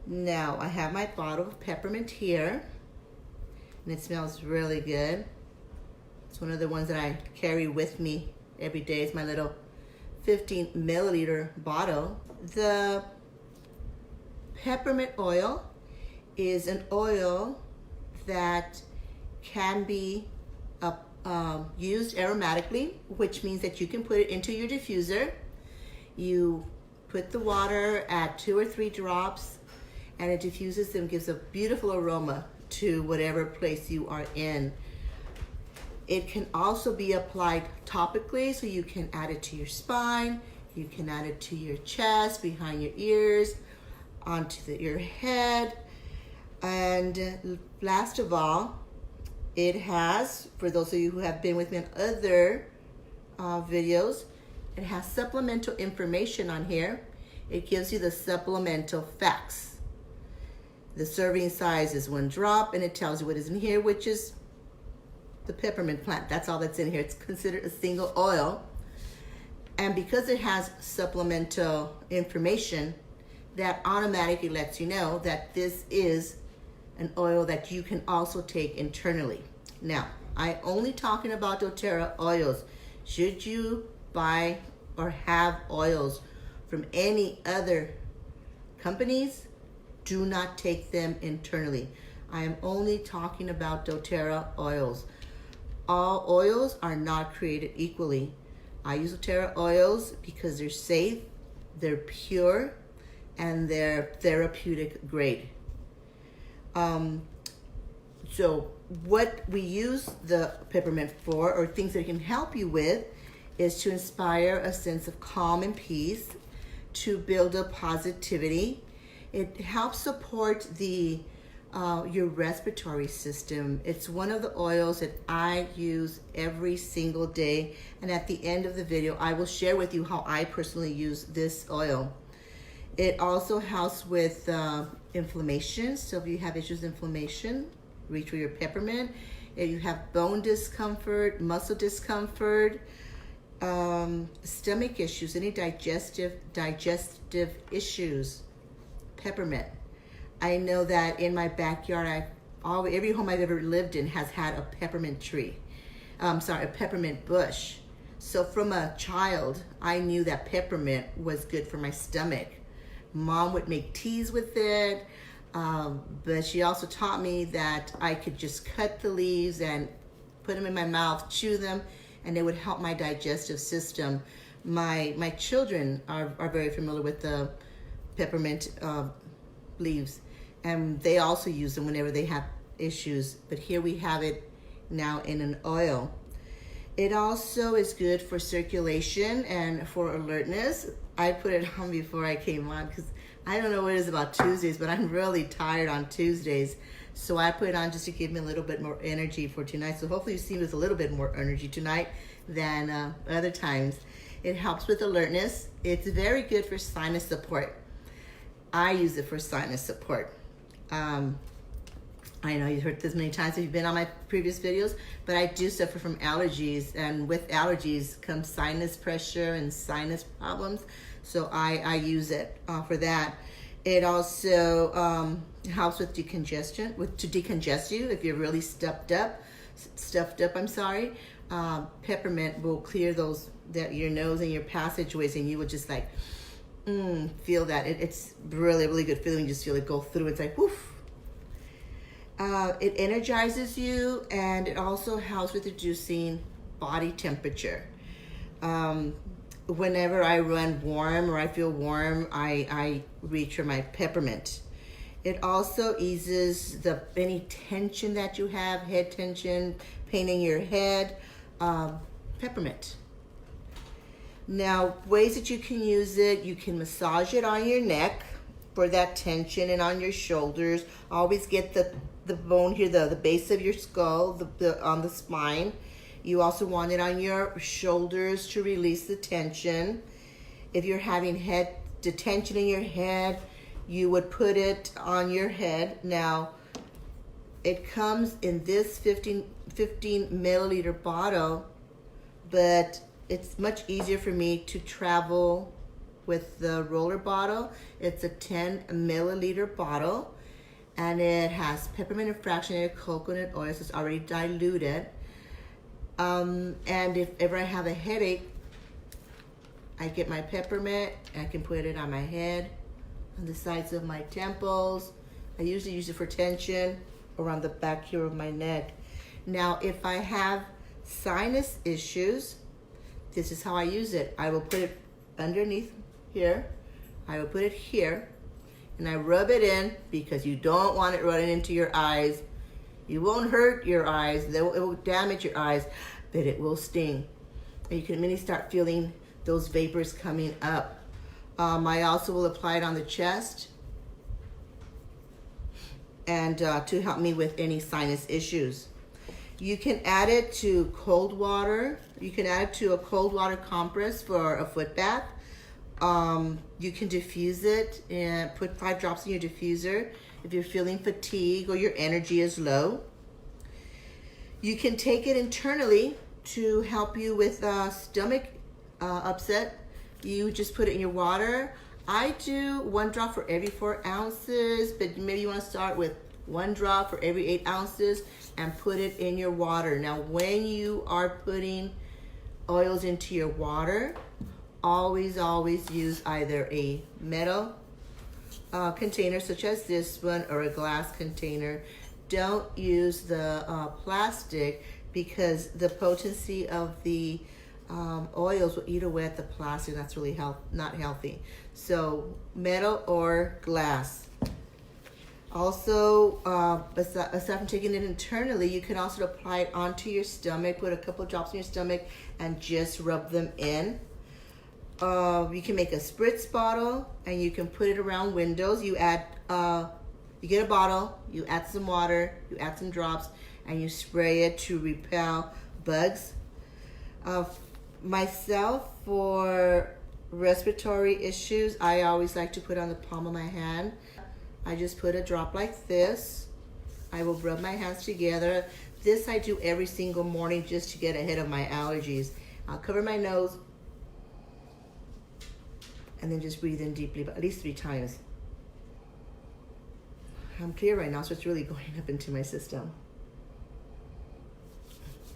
Now I have my bottle of peppermint here, and it smells really good. It's one of the ones that I carry with me every day. It's my little 15 milliliter bottle. The peppermint oil is an oil that can be used aromatically, which means that you can put it into your diffuser. You put the water at 2 or 3 drops, and it diffuses them, gives a beautiful aroma to whatever place you are in. It can also be applied topically, so you can add it to your spine, you can add it to your chest, behind your ears, onto your head. And last of all, it has, for those of you who have been with me in other videos, it has supplemental information on here. It gives you the supplemental facts. The serving size is 1 drop, and it tells you what is in here, which is the peppermint plant. That's all that's in here. It's considered a single oil. And because it has supplemental information, that automatically lets you know that this is an oil that you can also take internally. Now, I'm only talking about doTERRA oils. Should you buy or have oils from any other companies, do not take them internally. I am only talking about doTERRA oils. All oils are not created equally. I use doTERRA oils because they're safe, they're pure, and they're therapeutic grade. So what we use the peppermint for, or things that it can help you with, is to inspire a sense of calm and peace, to build up positivity. It helps support your respiratory system. It's one of the oils that I use every single day, and at the end of the video I will share with you how I personally use this oil. It also helps with inflammation, so if you have issues with inflammation, reach for your peppermint. If you have bone discomfort, muscle discomfort, stomach issues, any digestive issues, peppermint. I know that in my backyard, every home I've ever lived in has had a peppermint tree. A peppermint bush. So from a child, I knew that peppermint was good for my stomach. Mom would make teas with it, but she also taught me that I could just cut the leaves and put them in my mouth, chew them, and it would help my digestive system. My children are very familiar with the peppermint leaves, and they also use them whenever they have issues, but here we have it now in an oil. It also is good for circulation and for alertness. I put it on before I came on because I don't know what it is about Tuesdays, but I'm really tired on Tuesdays. So I put it on just to give me a little bit more energy for tonight. So hopefully you see with a little bit more energy tonight than other times. It helps with alertness. It's very good for sinus support. I use it for sinus support. I know you've heard this many times if you've been on my previous videos, but I do suffer from allergies, and with allergies comes sinus pressure and sinus problems. So I use it for that. It also helps with decongestion, to decongest you if you're really stuffed up. Peppermint will clear your nose and your passageways, and you will just like feel that. It's really, really good feeling. You just feel it go through. It's like woof. It energizes you, and it also helps with reducing body temperature. Whenever I run warm or I feel warm, I reach for my peppermint. It also eases any tension that you have, head tension, pain in your head, peppermint. Now, ways that you can use it, you can massage it on your neck for that tension, and on your shoulders. Always get the bone here, the base of your skull, on the spine. You also want it on your shoulders to release the tension. If you're having tension in your head, you would put it on your head. Now, it comes in this 15 milliliter bottle, but it's much easier for me to travel with the roller bottle. It's a 10 milliliter bottle, and it has peppermint and fractionated coconut oil, so it's already diluted. And if ever I have a headache, I get my peppermint. I can put it on my head, on the sides of my temples. I usually use it for tension around the back here of my neck. Now, if I have sinus issues, this is how I use it. I will put it underneath here. I will put it here, and I rub it in because you don't want it running into your eyes. It won't hurt your eyes. It will damage your eyes, but it will sting. And you can immediately start feeling those vapors coming up. I also will apply it on the chest, and to help me with any sinus issues. You can add it to cold water. You can add it to a cold water compress for a foot bath. You can diffuse it and put 5 drops in your diffuser if you're feeling fatigue or your energy is low. You can take it internally to help you with stomach upset. You just put it in your water. I do 1 drop for every 4 ounces, but maybe you want to start with 1 drop for every 8 ounces and put it in your water. Now, when you are putting oils into your water, always use either a metal container such as this one or a glass container. Don't use the plastic because the potency of the oils will eat away at the plastic. That's really not healthy. So metal or glass. Also, aside from taking it internally, you can also apply it onto your stomach. Put a couple drops in your stomach and just rub them in. You can make a spritz bottle and you can put it around windows. You add, you get a bottle, you add some water, you add some drops, and you spray it to repel bugs. Myself, for respiratory issues, I always like to put on the palm of my hand. I just put a drop like this. I will rub my hands together. This I do every single morning just to get ahead of my allergies. I'll cover my nose and then just breathe in deeply, but at least 3 times. I'm clear right now, so it's really going up into my system.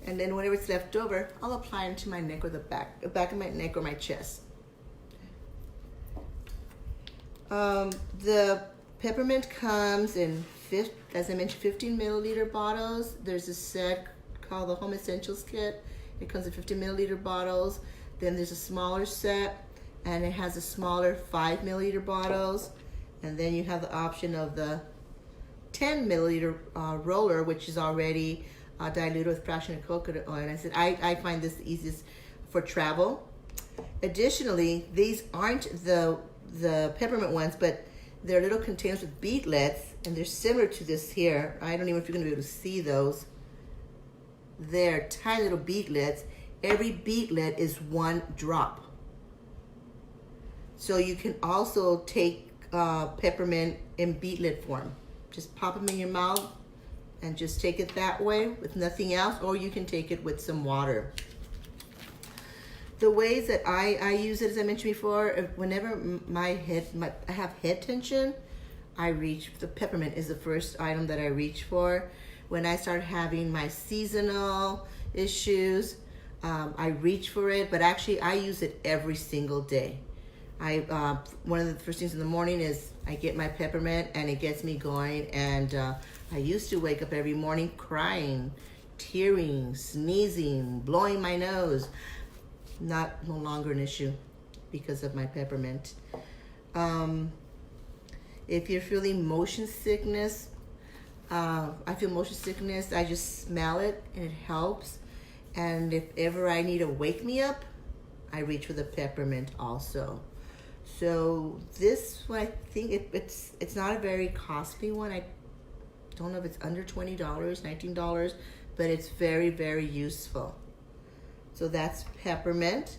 And then whatever it's left over, I'll apply into my neck or the back of my neck or my chest. The peppermint comes in, as I mentioned, 15 milliliter bottles. There's a set called the Home Essentials Kit. It comes in 15 milliliter bottles. Then there's a smaller set, and it has a smaller 5 milliliter bottles. And then you have the option of the 10 milliliter roller, which is already diluted with fractionated coconut oil. And I said, I find this the easiest for travel. Additionally, these aren't the peppermint ones, but they're little containers with beadlets, and they're similar to this here. I don't even know if you're gonna be able to see those. They're tiny little beadlets. Every beadlet is 1 drop. So you can also take peppermint in beadlet form. Just pop them in your mouth and just take it that way with nothing else, or you can take it with some water. The ways that I use it, as I mentioned before, whenever I have head tension, I reach, the peppermint is the first item that I reach for. When I start having my seasonal issues, I reach for it, but actually I use it every single day. One of the first things in the morning is I get my peppermint and it gets me going, and I used to wake up every morning crying, tearing, sneezing, blowing my nose. No longer an issue because of my peppermint. If you're feeling motion sickness, I feel motion sickness, I just smell it and it helps. And if ever I need to wake me up, I reach for the peppermint also. So this one, I think it's not a very costly one. I don't know if it's under $20, $19, but it's very, very useful. So that's peppermint.